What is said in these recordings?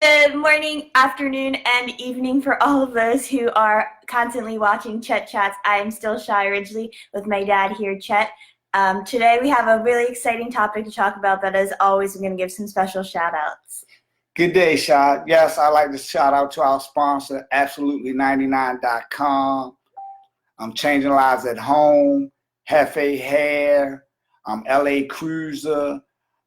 Good morning, afternoon, and evening for all of those who are constantly watching Chet Chats. I'm still Shy Ridgely with my dad here, Chet. Today we have a really exciting topic to talk about, but as always, we're going to give some special shout outs. Good day, Shad. Yes, I'd like to shout out to our sponsor, Absolutely99.com. I'm Changing Lives at Home, Hefe Hair, LA Cruiser,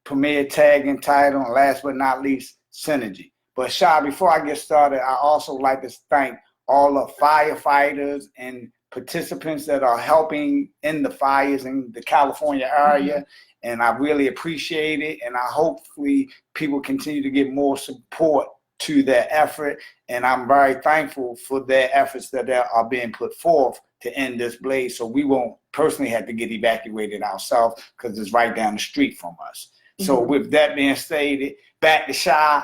Premier Tag and Title, and last but not least, Synergy. But Shad, before I get started, I also like to thank all the firefighters and participants that are helping in the fires in the California area. And I really appreciate it. And I hopefully people continue to get more support to their effort. And I'm very thankful for their efforts that are being put forth to end this blaze. So we won't personally have to get evacuated ourselves because it's right down the street from us. So with that being stated, back to Shy.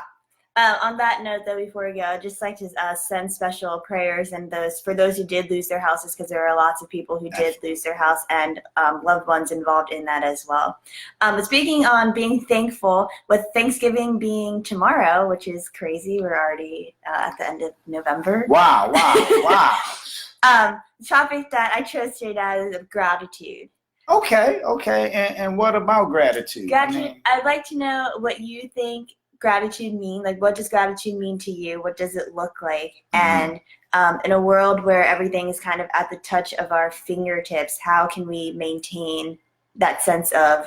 On that note, though, before we go, I'd just like to send special prayers and for those who did lose their houses, because there are lots of people who did lose their house and loved ones involved in that as well. But speaking on being thankful, with Thanksgiving being tomorrow, which is crazy, we're already at the end of November. Wow. The topic that I chose today, Dad, is of gratitude. Okay. And what about gratitude? Gratitude. I'd like to know what you think gratitude mean. Like, what does gratitude mean to you? What does it look like? And in a world where everything is kind of at the touch of our fingertips, how can we maintain that sense of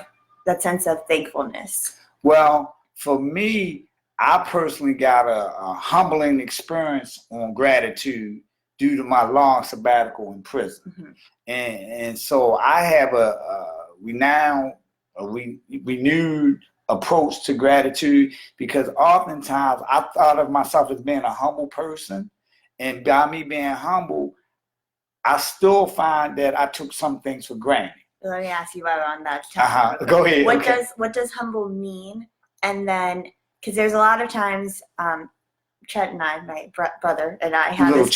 thankfulness? Well, for me, I personally got a humbling experience on gratitude due to my long sabbatical in prison. And so I have a renewed approach to gratitude, because oftentimes I thought of myself as being a humble person, and by me being humble, I still find that I took some things for granted. Let me ask you about on that. Go ahead. What does humble mean? And then, because there's a lot of times, Chet and I, my brother and I, have this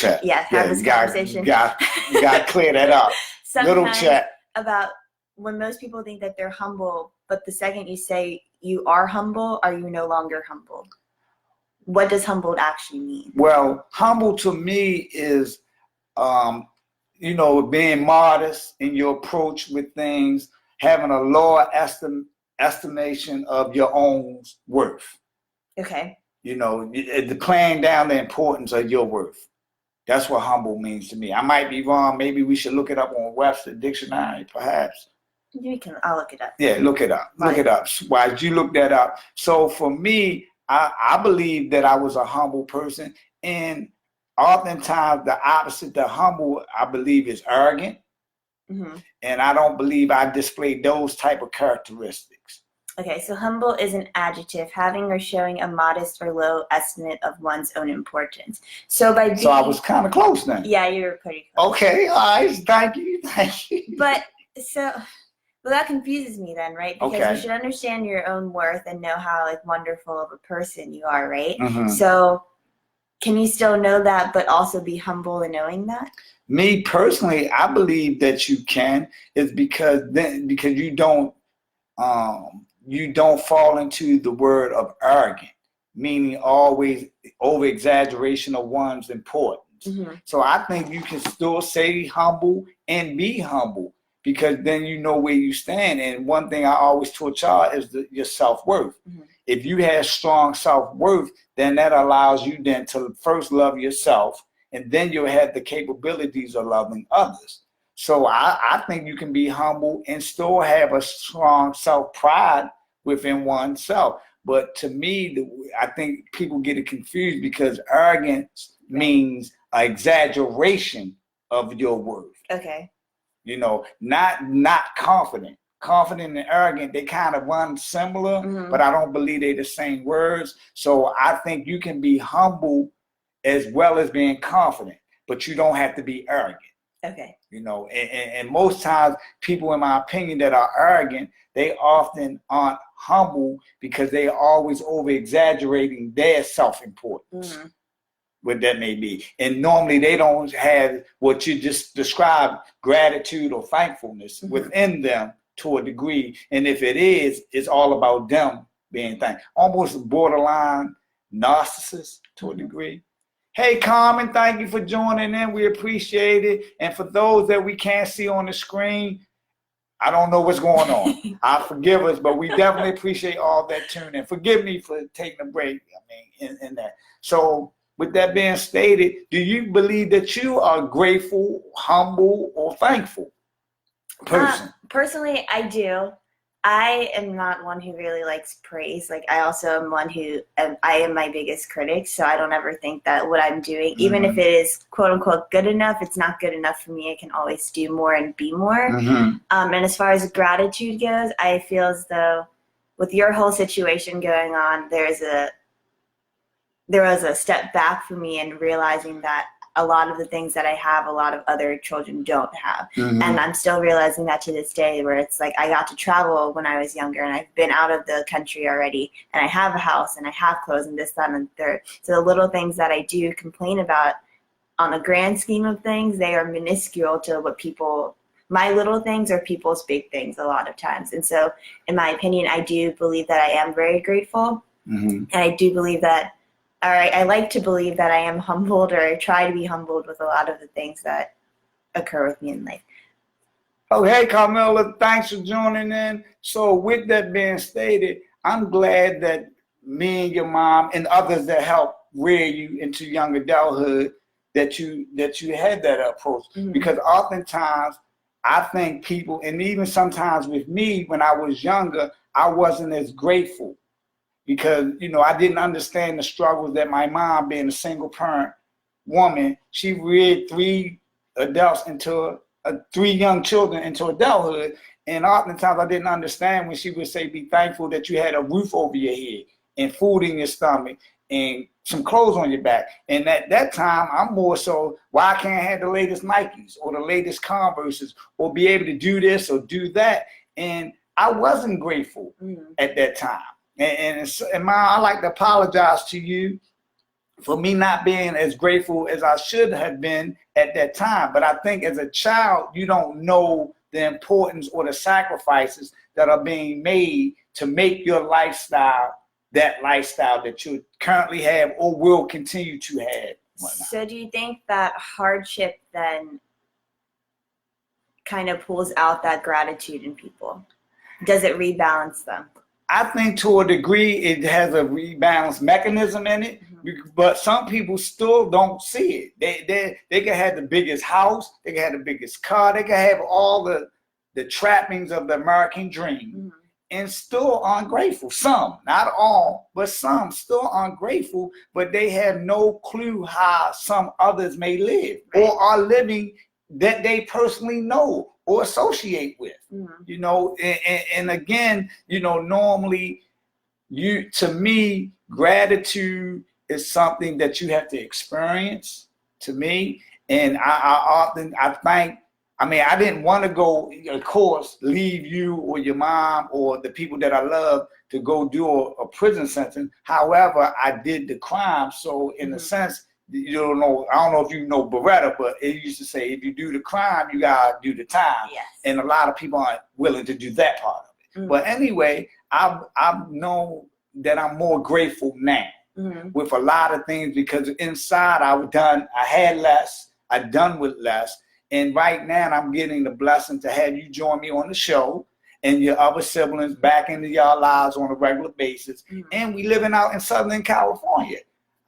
conversation. You got to clear that up. Little Chet. About when most people think that they're humble, but the second you say you are humble, are you no longer humble? What does humbled actually mean? Well, humble to me is, being modest in your approach with things, having a lower estimation of your own worth. Okay. Declaring down the importance of your worth. That's what humble means to me. I might be wrong. Maybe we should look it up on Webster Dictionary, perhaps. I'll look it up. Yeah, look it up. Right. Look it up. Why did you look that up? So for me, I believe that I was a humble person. And oftentimes the opposite to humble, I believe, is arrogant. And I don't believe I displayed those type of characteristics. Okay, so humble is an adjective, having or showing a modest or low estimate of one's own importance. So I was kind of close then. Yeah, you were pretty close. Okay, all right, thank you. But that confuses me then, right? Because you should understand your own worth and know how wonderful of a person you are, right? So can you still know that but also be humble in knowing that? Me personally, I believe that you can. It's because you don't fall into the word of arrogant, meaning always over exaggeration of one's importance. So I think you can still say humble and be humble, because then you know where you stand. And one thing I always taught y'all is your self-worth. If you have strong self-worth, then that allows you then to first love yourself, and then you'll have the capabilities of loving others. So I think you can be humble and still have a strong self-pride within oneself. But to me, I think people get it confused, because arrogance means an exaggeration of your worth. Okay. Not confident. Confident and arrogant, they kind of run similar, but I don't believe they're the same words. So I think you can be humble as well as being confident, but you don't have to be arrogant. Okay. And most times people, in my opinion, that are arrogant, they often aren't humble because they are always over exaggerating their self-importance. What that may be. And normally they don't have what you just described, gratitude or thankfulness within them to a degree. And if it is, it's all about them being thankful. Almost borderline narcissist to a degree. Hey, Carmen, thank you for joining in. We appreciate it. And for those that we can't see on the screen, I don't know what's going on. Forgive us, but we definitely appreciate all that tuning in. Forgive me for taking a break. I mean, in that. So, with that being stated, do you believe that you are grateful, humble, or thankful person? Personally, I do. I am not one who really likes praise. Like, I also am one who I am my biggest critic, so I don't ever think that what I'm doing, even if it is quote unquote good enough, it's not good enough for me. I can always do more and be more. And as far as gratitude goes, I feel as though with your whole situation going on, there was a step back for me in realizing that a lot of the things that I have, a lot of other children don't have. And I'm still realizing that to this day, where it's like I got to travel when I was younger, and I've been out of the country already, and I have a house, and I have clothes, and this, that, and third. So the little things that I do complain about, on the grand scheme of things, they are minuscule to what my little things are people's big things a lot of times. And so, in my opinion, I do believe that I am very grateful. And I do believe that, or I like to believe that I am humbled, or I try to be humbled with a lot of the things that occur with me in life. Oh, hey, Carmela, thanks for joining in. So with that being stated, I'm glad that me and your mom and others that helped rear you into young adulthood, that you had that approach. Because oftentimes I think people, and even sometimes with me when I was younger, I wasn't as grateful. Because, I didn't understand the struggles that my mom, being a single parent woman, she reared three young children into adulthood. And oftentimes I didn't understand when she would say, be thankful that you had a roof over your head and food in your stomach and some clothes on your back. And at that time, I'm more so, why I can't have the latest Nikes or the latest Converses or be able to do this or do that. And I wasn't grateful at that time. And I like to apologize to you for me not being as grateful as I should have been at that time. But I think as a child, you don't know the importance or the sacrifices that are being made to make your lifestyle that lifestyle that you currently have or will continue to have. So do you think that hardship then kind of pulls out that gratitude in people? Does it rebalance them? I think to a degree it has a rebalance mechanism in it, but some people still don't see it. They can have the biggest house, they can have the biggest car, they can have all the trappings of the American dream and still ungrateful. Some, not all, but some still ungrateful, but they have no clue how some others may live or are living that they personally know or associate with, and again, normally to me, gratitude is something that you have to experience to me. And I didn't want to go, of course, leave you or your mom or the people that I love to go do a prison sentence. However, I did the crime. So in a sense, I don't know if you know Beretta, but it used to say, if you do the crime, you gotta do the time. Yes. And a lot of people aren't willing to do that part of it. But anyway, I've known that I'm more grateful now with a lot of things, because inside I had less, I've done with less. And right now I'm getting the blessing to have you join me on the show and your other siblings back into your lives on a regular basis. And we living out in Southern California.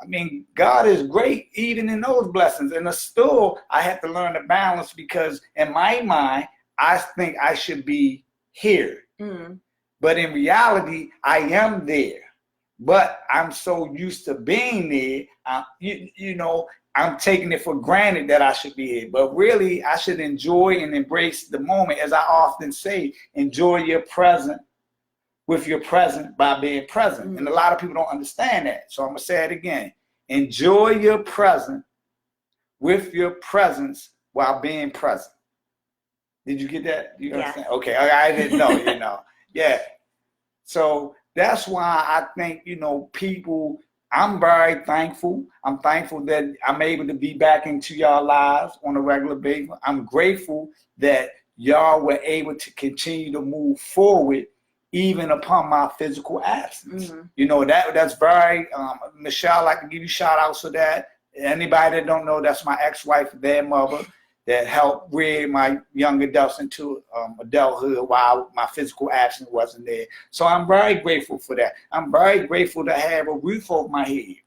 I mean, God is great even in those blessings. And still, I have to learn to balance, because in my mind, I think I should be here. But in reality, I am there. But I'm so used to being there, I'm taking it for granted that I should be here. But really, I should enjoy and embrace the moment. As I often say, enjoy your present with your present by being present. And a lot of people don't understand that. So I'm going to say it again. Enjoy your present with your presence while being present. Did you get that? You understand? Okay, I didn't know, Yeah. So that's why I think, people, I'm very thankful. I'm thankful that I'm able to be back into y'all lives on a regular basis. I'm grateful that y'all were able to continue to move forward even upon my physical absence. Mm-hmm. You know, that's very, Michelle, I can give you shout outs for that. Anybody that don't know, that's my ex-wife, their mother, that helped rear my young adults into adulthood while my physical absence wasn't there. So I'm very grateful for that. I'm very grateful to have a roof over my head.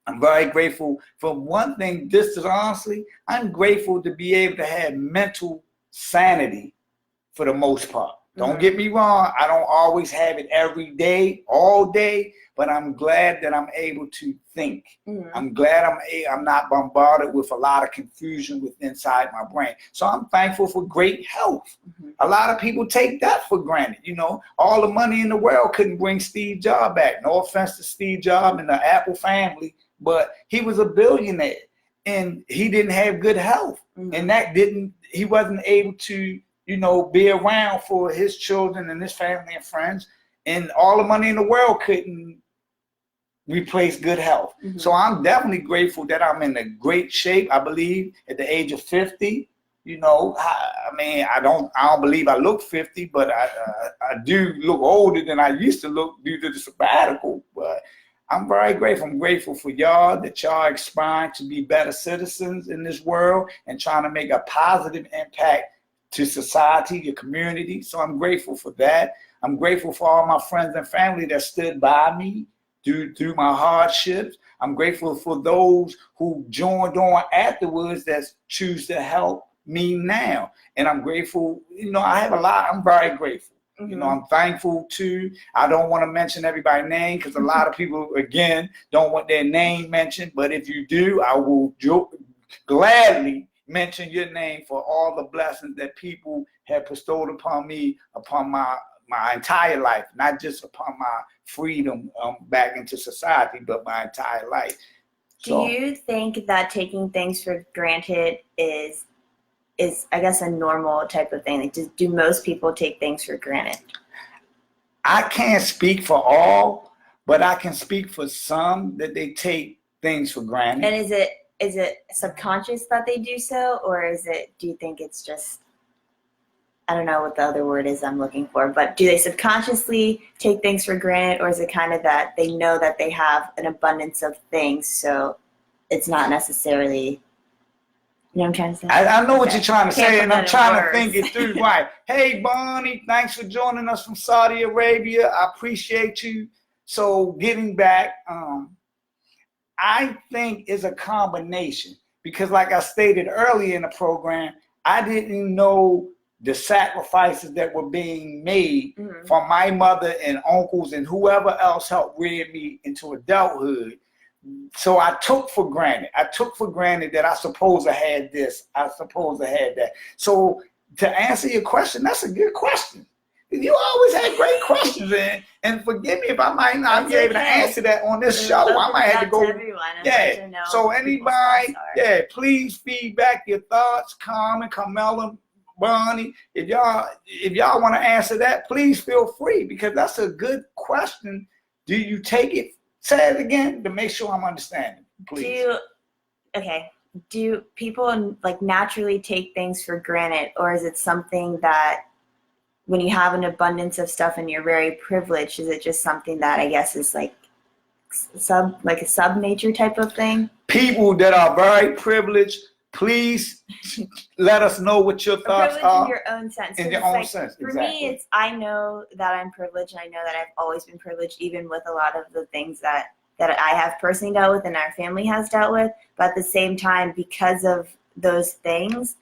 I'm very grateful for one thing, just as honestly, I'm grateful to be able to have mental sanity for the most part. Don't get me wrong, I don't always have it every day, all day, but I'm glad that I'm able to think. I'm glad I'm not bombarded with a lot of confusion with inside my brain. So I'm thankful for great health. A lot of people take that for granted. You know, all the money in the world couldn't bring Steve Jobs back. No offense to Steve Jobs and the Apple family, but he was a billionaire and he didn't have good health. And he wasn't able to, you know, be around for his children and his family and friends, and all the money in the world couldn't replace good health. So I'm definitely grateful that I'm in a great shape. I believe at the age of 50, you know, I mean, I don't believe I look 50, but I do look older than I used to look due to the sabbatical. But I'm very grateful. I'm grateful for y'all, that y'all aspiring to be better citizens in this world and trying to make a positive impact to society, your community. So I'm grateful for that. I'm grateful for all my friends and family that stood by me through my hardships. I'm grateful for those who joined on afterwards that choose to help me now. And I'm grateful, you know, I have a lot, I'm very grateful. You know, I'm thankful too. I don't want to mention everybody's name because a lot of people, again, don't want their name mentioned. But if you do, I will gladly mention your name for all the blessings that people have bestowed upon me, upon my entire life, not just upon my freedom back into society, but my entire life. Do you think that taking things for granted is I guess a normal type of thing? Like, do most people take things for granted? I can't speak for all, but I can speak for some that they take things for granted. And is it subconscious that they do so, or do you think it's just, I don't know what the other word is I'm looking for, but do they subconsciously take things for granted, or is it kind of that they know that they have an abundance of things, so it's not necessarily, you know what I'm trying to say? I know what you're trying to say, and I'm trying to think it through. Right. Hey, Bonnie, thanks for joining us from Saudi Arabia. I appreciate you. So getting back, I think it's a combination, because like I stated earlier in the program, I didn't know the sacrifices that were being made from my mother and uncles and whoever else helped rear me into adulthood. So I took for granted. That I suppose I had this. I suppose I had that. So to answer your question, that's a good question. You always had great questions, and forgive me if I might not be able to answer that on this show. I might have to go. Yeah. So anybody, please feedback your thoughts, Carmen, Carmela, Bonnie. If y'all want to answer that, please feel free, because that's a good question. Do you take it? Say it again to make sure I'm understanding, please. Do people like naturally take things for granted, or is it something that when you have an abundance of stuff and you're very privileged, is it just something that I guess is like a sub nature type of thing? People that are very privileged, please let us know what your thoughts are. In your own sense. In your own sense, for me, I know that I'm privileged, and I know that I've always been privileged, even with a lot of the things that I have personally dealt with and our family has dealt with. But at the same time, because of those things,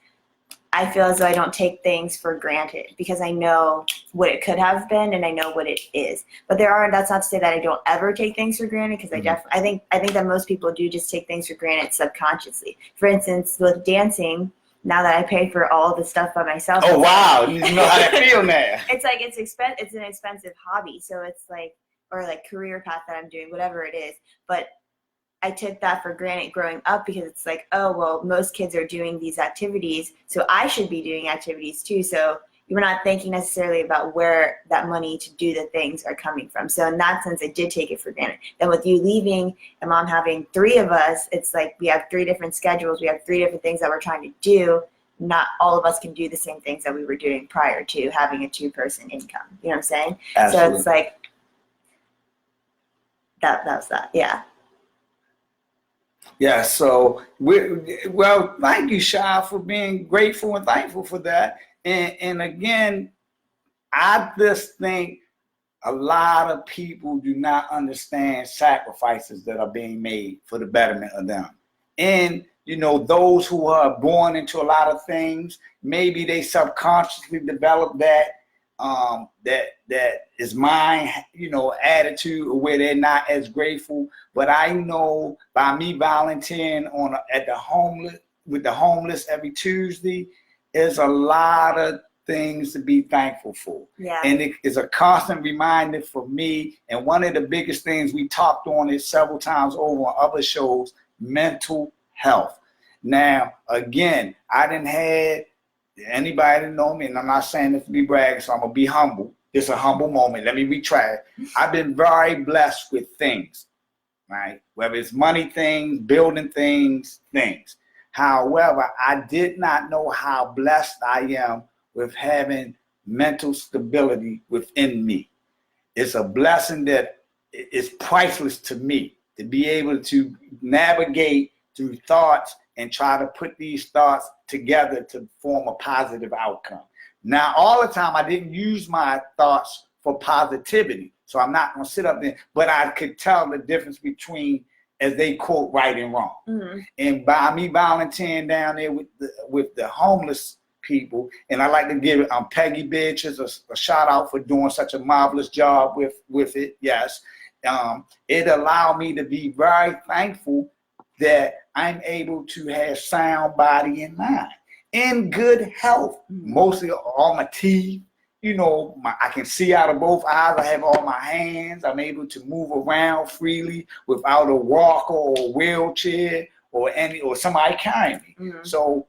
I feel as though I don't take things for granted, because I know what it could have been and I know what it is. But that's not to say that I don't ever take things for granted, because I think that most people do just take things for granted subconsciously. For instance, with dancing, now that I pay for all the stuff by myself. Oh wow, you know how that feel now. It's like it's an expensive hobby, so it's like, or like career path that I'm doing, whatever it is. But I took that for granted growing up, because it's like, oh, well, most kids are doing these activities, so I should be doing activities too. So you're not thinking necessarily about where that money to do the things are coming from. So in that sense, I did take it for granted. Then with you leaving and Mom having 3 of us, it's like we have 3 different schedules. We have 3 different things that we're trying to do. not all of us can do the same things that we were doing prior to having a 2-person income. You know what I'm saying? Absolutely. So it's like that was that. Yeah. Yeah, so well, thank you, Sha, for being grateful and thankful for that. And again, I just think a lot of people do not understand sacrifices that are being made for the betterment of them. And you know, those who are born into a lot of things, maybe they subconsciously develop that that is mine, you know, attitude where they're not as grateful. But I know by me volunteering at the homeless with the homeless every Tuesday, there's a lot of things to be thankful for. Yeah. And it is a constant reminder for me. And one of the biggest things we talked on it several times over on other shows, mental health. Now, again, I didn't have anybody that know me, and I'm not saying this to be bragging, so I'm gonna be humble. It's a humble moment. Let me retract. I've been very blessed with things, right? Whether it's money things, building things. However, I did not know how blessed I am with having mental stability within me. It's a blessing that is priceless to me, to be able to navigate through thoughts and try to put these thoughts together to form a positive outcome. Now, all the time, I didn't use my thoughts for positivity, so I'm not going to sit up there, but I could tell the difference between, as they quote, right and wrong. Mm-hmm. And by me volunteering down there with the homeless people, and I like to give Peggy Beatrice a shout out for doing such a marvelous job with it. Yes, it allowed me to be very thankful that I'm able to have sound body and mind in good health. Mostly all my teeth, you know, I can see out of both eyes. I have all my hands. I'm able to move around freely without a walker or a wheelchair or somebody carrying me. Mm-hmm. So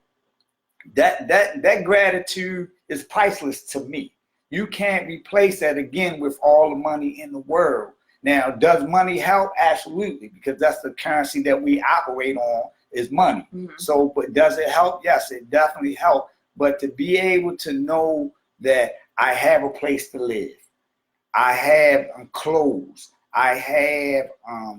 that gratitude is priceless to me. You can't replace that again with all the money in the world. Now, does money help? Absolutely, because that's the currency that we operate on is money. Mm-hmm. So, but does it help? Yes, it definitely helps. But to be able to know that I have a place to live, I have clothes, I have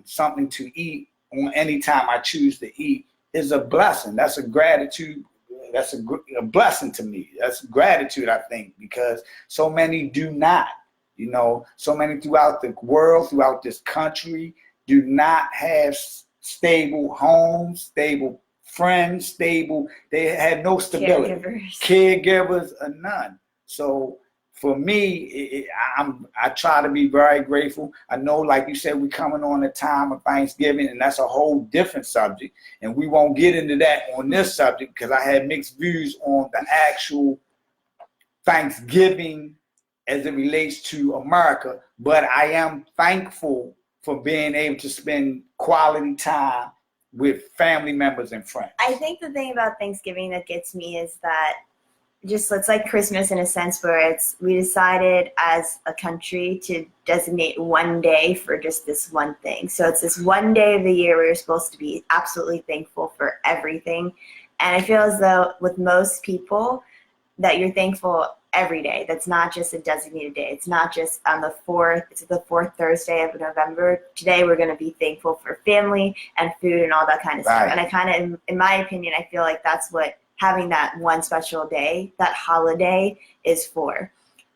something to eat on any time I choose to eat is a blessing. That's a gratitude. That's a blessing to me. That's gratitude, I think, because so many do not. You know, so many throughout the world, throughout this country, do not have stable homes, stable friends, they have no stability. Caregivers or none. So for me, I try to be very grateful. I know, like you said, we're coming on the time of Thanksgiving, and that's a whole different subject. And we won't get into that on this subject because I had mixed views on the actual Thanksgiving as it relates to America, but I am thankful for being able to spend quality time with family members and friends. I think the thing about Thanksgiving that gets me is that it's like Christmas in a sense where we decided as a country to designate one day for just this one thing. So it's this one day of the year where you're supposed to be absolutely thankful for everything. And I feel as though with most people that you're thankful every day. That's not just a designated day. It's not just on the 4th. It's the 4th Thursday of November. Today we're going to be thankful for family and food and all that kind of stuff. And I kind of, in my opinion, I feel like that's what having that one special day, that holiday, is for.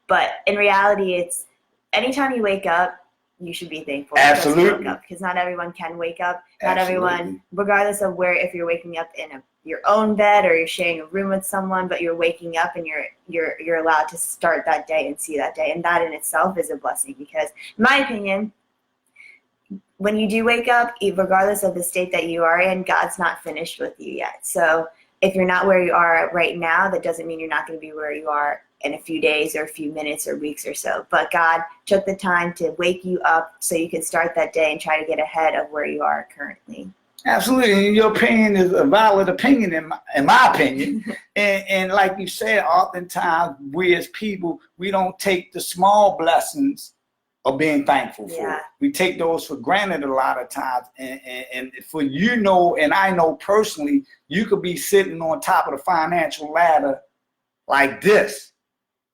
But in reality, it's anytime you wake up, you should be thankful. Absolutely. Because not everyone can wake up. Absolutely. Not everyone, regardless of if you're waking up in your own bed or you're sharing a room with someone, but you're waking up and you're allowed to start that day and see that day. And that in itself is a blessing because, in my opinion, when you do wake up, regardless of the state that you are in, God's not finished with you yet. So if you're not where you are right now, that doesn't mean you're not going to be where you are in a few days or a few minutes or weeks or so. But God took the time to wake you up so you can start that day and try to get ahead of where you are currently. Absolutely. And your opinion is a valid opinion in my opinion. and like you said, oftentimes we as people, we don't take the small blessings of being thankful for. Yeah. We take those for granted a lot of times. And for and I know personally, you could be sitting on top of the financial ladder like this.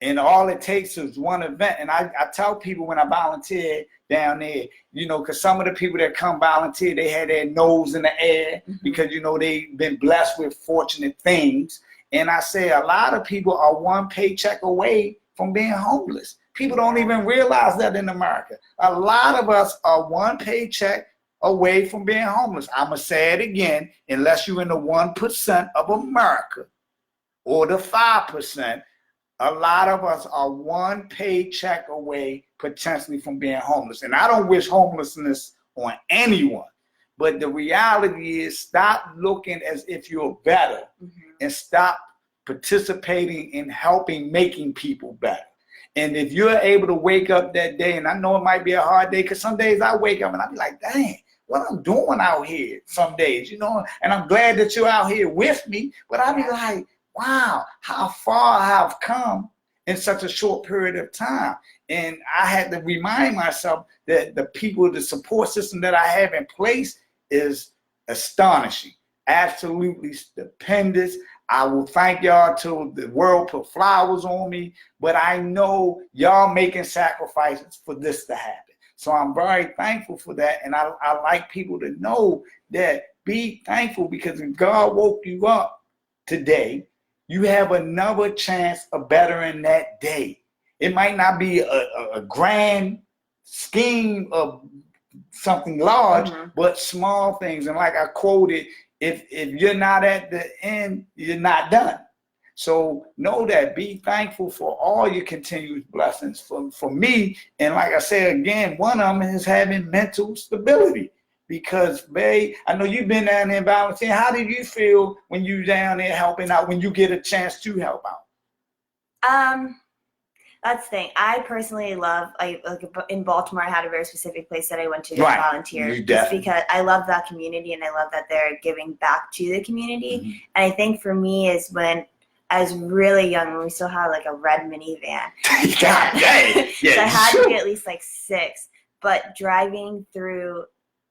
And all it takes is one event. And I tell people when I volunteer down there, because some of the people that come volunteer, they had their nose in the air because, they've been blessed with fortunate things. And I say a lot of people are one paycheck away from being homeless. People don't even realize that in America. A lot of us are one paycheck away from being homeless. I'm going to say it again, unless you're in the 1% of America or the 5%, a lot of us are one paycheck away potentially from being homeless. And I don't wish homelessness on anyone. But the reality is, stop looking as if you're better and stop participating in helping making people better. And if you're able to wake up that day, and I know it might be a hard day, because some days I wake up and I be like, dang, what I'm doing out here some days, and I'm glad that you're out here with me, but I be like, wow, how far I've come in such a short period of time. And I had to remind myself that the people, the support system that I have in place is astonishing, absolutely stupendous. I will thank y'all till the world put flowers on me, but I know y'all making sacrifices for this to happen. So I'm very thankful for that. And I like people to know that be thankful, because if God woke you up today, you have another chance of bettering that day. It might not be a grand scheme of something large, but small things. And like I quoted, if you're not at the end, you're not done. So know that, be thankful for all your continued blessings. For me, and like I said again, one of them is having mental stability. Because, babe, I know you've been down there volunteering. How did you feel when you down there helping out, when you get a chance to help out? That's the thing. I personally love, like in Baltimore, I had a very specific place that I went to volunteer, just because I love that community and I love that they're giving back to the community. And I think for me is when I was really young, when we still had like a red minivan. So I had to be at least like 6, but driving through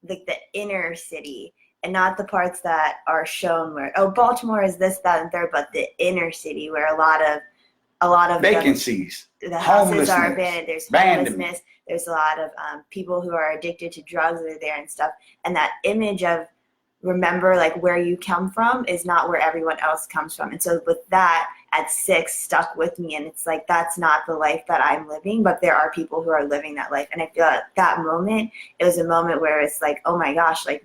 like the inner city and not the parts that are shown where, oh, Baltimore is this, that, and third, but the inner city where a lot of vacancies, the houses are abandoned, there's homelessness, there's a lot of people who are addicted to drugs that are there and stuff. And that image of remember like where you come from is not where everyone else comes from. And so with that at 6 stuck with me, and it's like, that's not the life that I'm living, but there are people who are living that life. And I feel at that moment, it was a moment where it's like, oh my gosh, like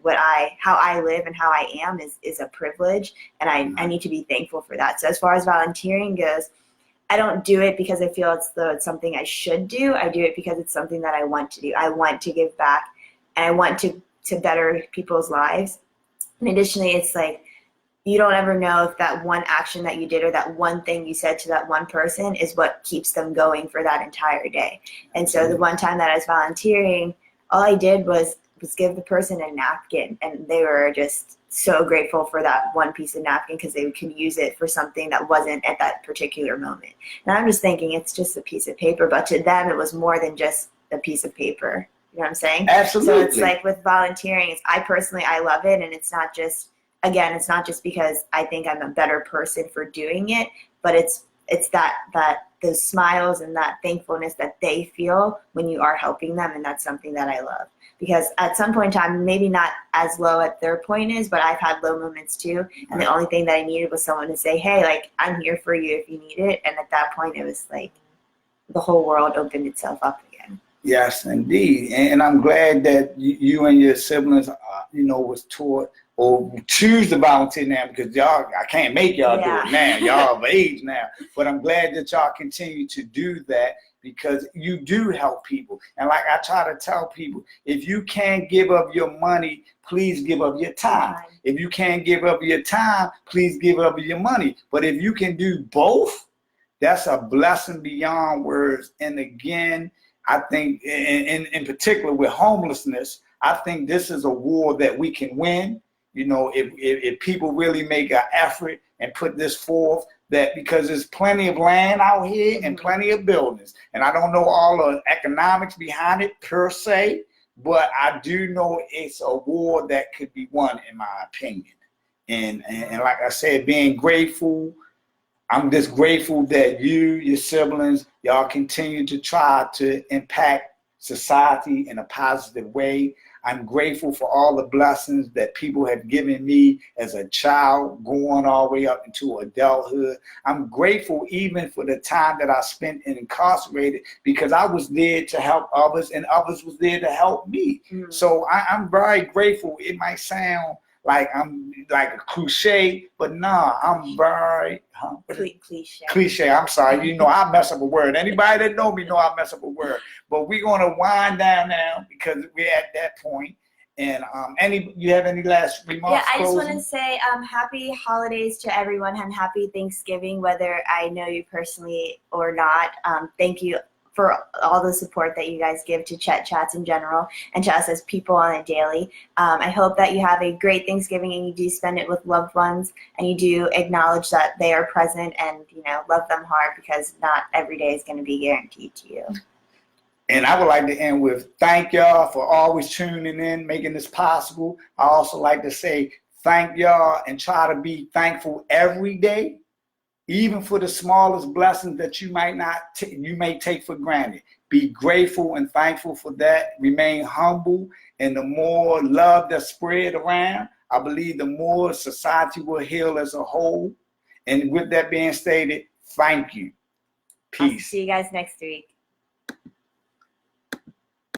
how I live and how I am is a privilege. And I need to be thankful for that. So as far as volunteering goes, I don't do it because I feel it's something I should do. I do it because it's something that I want to do. I want to give back and I want to better people's lives. And additionally, it's like, you don't ever know if that one action that you did or that one thing you said to that one person is what keeps them going for that entire day. And so the one time that I was volunteering, all I did was give the person a napkin, and they were just so grateful for that one piece of napkin because they could use it for something that wasn't at that particular moment. And I'm just thinking it's just a piece of paper, but to them it was more than just a piece of paper. You know what I'm saying? Absolutely. So it's like with volunteering, I love it, and it's not just because I think I'm a better person for doing it, but it's that those smiles and that thankfulness that they feel when you are helping them, and that's something that I love. Because at some point in time, maybe not as low at their point is, but I've had low moments too, and the only thing that I needed was someone to say, hey, like, I'm here for you if you need it, and at that point it was like the whole world opened itself up again. Yes, indeed. And I'm glad that you and your siblings, was taught or choose to volunteer now, because y'all, I can't make y'all do it now. Y'all of age now. But I'm glad that y'all continue to do that, because you do help people. And like I try to tell people, if you can't give up your money, please give up your time. If you can't give up your time, please give up your money. But if you can do both, that's a blessing beyond words. And again, I think in particular with homelessness, I think this is a war that we can win. If people really make an effort and put this forth, that because there's plenty of land out here and plenty of buildings, and I don't know all the economics behind it per se, but I do know it's a war that could be won, in my opinion. And like I said, being grateful, I'm just grateful that you, your siblings, y'all continue to try to impact society in a positive way. I'm grateful for all the blessings that people have given me as a child, going all the way up into adulthood. I'm grateful even for the time that I spent incarcerated, because I was there to help others and others was there to help me. So I'm very grateful. It might sound like I'm like a cliche, but nah, I'm very cliche. I'm sorry. You know, I mess up a word. Anybody that know me know I mess up a word. But we're gonna wind down now because we're at that point. And you have any last remarks? Yeah, I just want to say happy holidays to everyone and happy Thanksgiving, whether I know you personally or not. Thank you for all the support that you guys give to Chet Chats in general and to us as people on a daily. I hope that you have a great Thanksgiving and you do spend it with loved ones and you do acknowledge that they are present and, you know, love them hard, because not every day is going to be guaranteed to you. And I would like to end with thank y'all for always tuning in, making this possible. I also like to say thank y'all and try to be thankful every day, even for the smallest blessings that you may take for granted. Be grateful and thankful for that. Remain humble, and the more love that's spread around, I believe the more society will heal as a whole. And with that being stated, thank you. Peace. I'll see you guys next week.